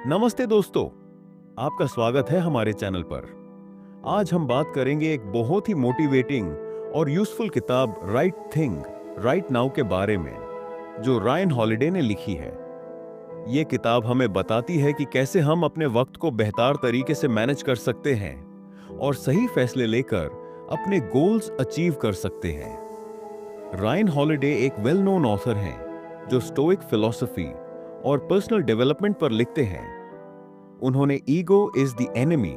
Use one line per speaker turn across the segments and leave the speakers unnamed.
नमस्ते दोस्तों, आपका स्वागत है हमारे चैनल पर। आज हम बात करेंगे एक बहुत ही मोटिवेटिंग और यूज़फुल किताब राइट थिंग राइट नाउ के बारे में, जो रायन हॉलिडे ने लिखी है। ये किताब हमें बताती है कि कैसे हम अपने वक्त को बेहतर तरीके से मैनेज कर सकते हैं और सही फैसले लेकर अपने गोल्स अचीव कर सकते हैं। रायन हॉलिडे एक वेल नोन ऑथर हैं जो स्टोइक फिलॉसफी और पर्सनल डेवलपमेंट पर लिखते हैं। उन्होंने ego is the enemy,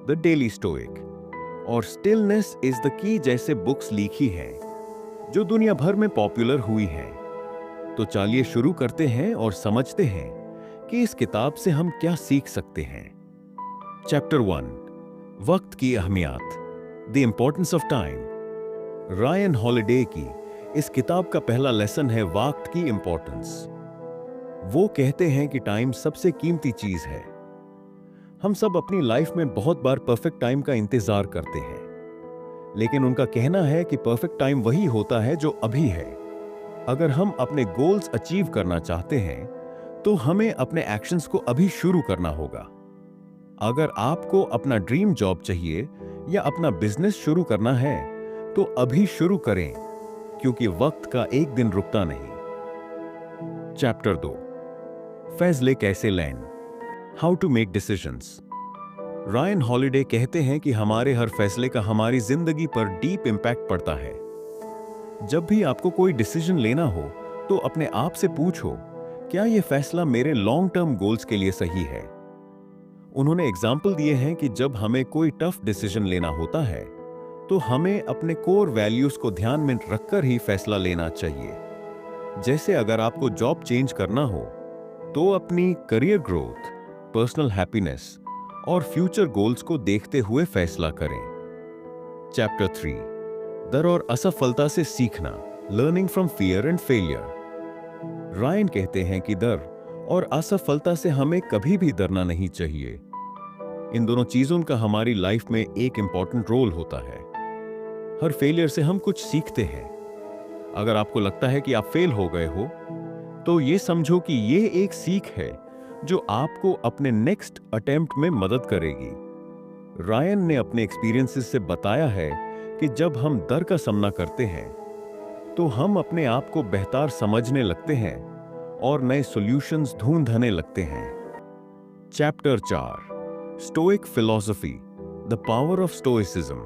the daily stoic और स्टिलनेस इज द की जैसे बुक्स लिखी हैं, जो दुनिया भर में पॉपुलर हुई हैं। तो चलिए शुरू करते हैं और समझते हैं कि इस किताब से हम क्या सीख सकते हैं। चैप्टर 1, वक्त की अहमियत, the importance of time. Ryan holiday की इस किताब का पहला लेसन है वक्त की इंपॉर्टेंस। वो कहते हैं कि टाइम सबसे कीमती चीज है। हम सब अपनी लाइफ में बहुत बार परफेक्ट टाइम का इंतजार करते हैं, लेकिन उनका कहना है कि परफेक्ट टाइम वही होता है जो अभी है। अगर हम अपने गोल्स अचीव करना चाहते हैं, तो हमें अपने एक्शंस को अभी शुरू करना होगा। अगर आपको अपना ड्रीम जॉब चाहिए या अपना बिजनेस शुरू करना है, तो अभी शुरू करें, क्योंकि वक्त का एक दिन रुकता नहीं। चैप्टर 2, फैसले कैसे लें, how to make decisions. Ryan Holiday कहते हैं कि हमारे हर फैसले का हमारी जिंदगी पर डीप इंपैक्ट पड़ता है। जब भी आपको कोई डिसीजन लेना हो, तो अपने आप से पूछो, क्या यह फैसला मेरे लॉन्ग टर्म गोल्स के लिए सही है। उन्होंने एग्जाम्पल दिए हैं कि जब हमें कोई टफ डिसीजन लेना होता है, तो हमें अपने कोर वैल्यूज को ध्यान में रखकर ही फैसला लेना चाहिए। जैसे अगर आपको जॉब चेंज करना हो, तो अपनी करियर ग्रोथ, पर्सनल हैप्पीनेस और फ्यूचर गोल्स को देखते हुए फैसला करें। चैप्टर 3, डर और असफलता से सीखना, learning from fear and failure. Ryan कहते हैं कि डर और असफलता से हमें कभी भी डरना नहीं चाहिए। इन दोनों चीजों का हमारी लाइफ में एक इंपॉर्टेंट रोल होता है। हर फेलियर से हम कुछ सीखते हैं। अगर आपको लगता है कि आप फेल हो गए हो, तो ये समझो कि ये एक सीख है जो आपको अपने नेक्स्ट अटेम्प्ट में मदद करेगी। रायन ने अपने एक्सपीरियंसेस से बताया है कि जब हम डर का सामना करते हैं, तो हम अपने आप को बेहतर समझने लगते हैं और नए सॉल्यूशंस ढूंढने लगते हैं। Chapter 4, stoic philosophy, the power of stoicism.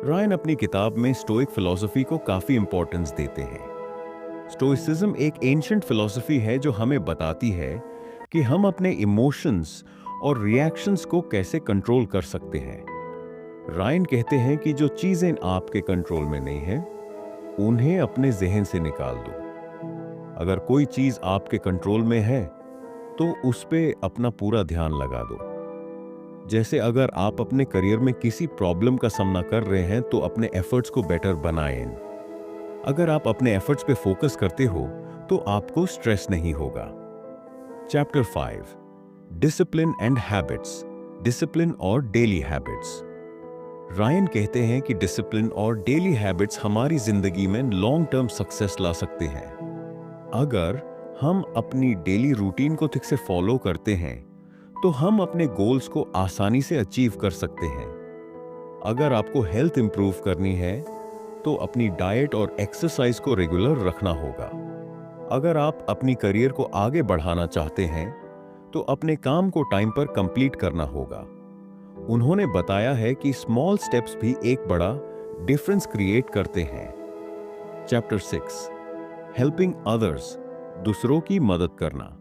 Ryan अपनी किताब में स्टोइक फिलॉसफी को काफी इंपॉर्टेंस देते हैं। स्टोइसिज्म एक एंशिएंट फिलॉसफी है जो हमें बताती है कि हम अपने इमोशंस और रिएक्शंस को कैसे कंट्रोल कर सकते हैं। रायन कहते हैं कि जो चीजें आपके कंट्रोल में नहीं है, उन्हें अपने जहन से निकाल दो। अगर कोई चीज आपके कंट्रोल में है, तो उस पे अपना पूरा ध्यान लगा दो। जैसे अगर आप अपने करियर में किसी प्रॉब्लम का सामना कर रहे हैं, तो अपने एफर्ट्स को बेटर बनाएं। अगर आप अपने एफर्ट्स पे फोकस करते हो, तो आपको स्ट्रेस नहीं होगा। Chapter 5, discipline and habits, discipline और डेली हैबिट्स। रायन कहते हैं कि डिसिप्लिन और डेली हैबिट्स हमारी जिंदगी में लॉन्ग टर्म सक्सेस ला सकते हैं। अगर हम अपनी डेली रूटीन को ठीक से फॉलो करते हैं, तो हम अपने गोल्स को आसानी से अचीव कर सकते हैं। अगर आपको हेल्थ इंप्रूव करनी है, तो अपनी डाइट और एक्सरसाइज को रेगुलर रखना होगा। अगर आप अपनी करियर को आगे बढ़ाना चाहते हैं, तो अपने काम को टाइम पर कंप्लीट करना होगा। उन्होंने बताया है कि स्मॉल स्टेप्स भी एक बड़ा डिफरेंस क्रिएट करते हैं। चैप्टर 6, हेल्पिंग अदर्स, दूसरों की मदद करना।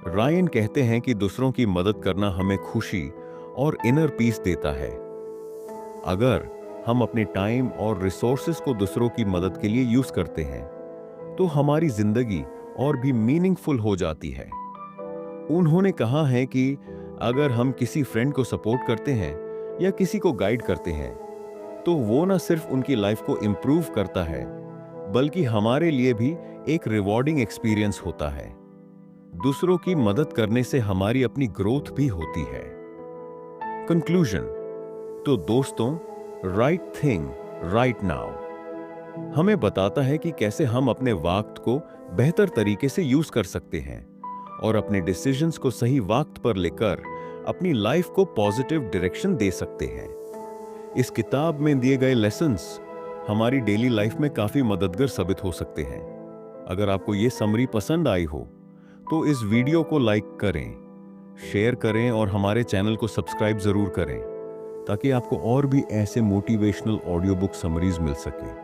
रायन कहते हैं कि दूसरों की मदद करना हमें खुशी और इनर पीस देता है। अगर हम अपने टाइम और रिसोर्सेज को दूसरों की मदद के लिए यूज करते हैं, तो हमारी जिंदगी और भी मीनिंगफुल हो जाती है। उन्होंने कहा है कि अगर हम किसी फ्रेंड को सपोर्ट करते हैं या किसी को गाइड करते हैं, तो वो ना सिर्फ उनकी लाइफ को इंप्रूव करता है, बल्कि हमारे लिए भी एक रिवॉर्डिंग एक्सपीरियंस होता है। दूसरों की मदद करने से हमारी अपनी ग्रोथ भी होती है। कंक्लूजन। तो दोस्तों, राइट थिंग राइट नाउ हमें बताता है कि कैसे हम अपने वक्त को बेहतर तरीके से यूज कर सकते हैं और अपने डिसीजंस को सही वक्त पर लेकर अपनी लाइफ को पॉजिटिव डायरेक्शन दे सकते हैं। इस किताब में दिए गए लेसन्स हमारी डेली लाइफ में काफी मददगार साबित हो सकते हैं। अगर आपको ये समरी पसंद आई हो तो इस वीडियो को लाइक करें, शेयर करें और हमारे चैनल को सब्सक्राइब जरूर करें ताकि आपको और भी ऐसे मोटिवेशनल ऑडियो बुक समरीज मिल सके।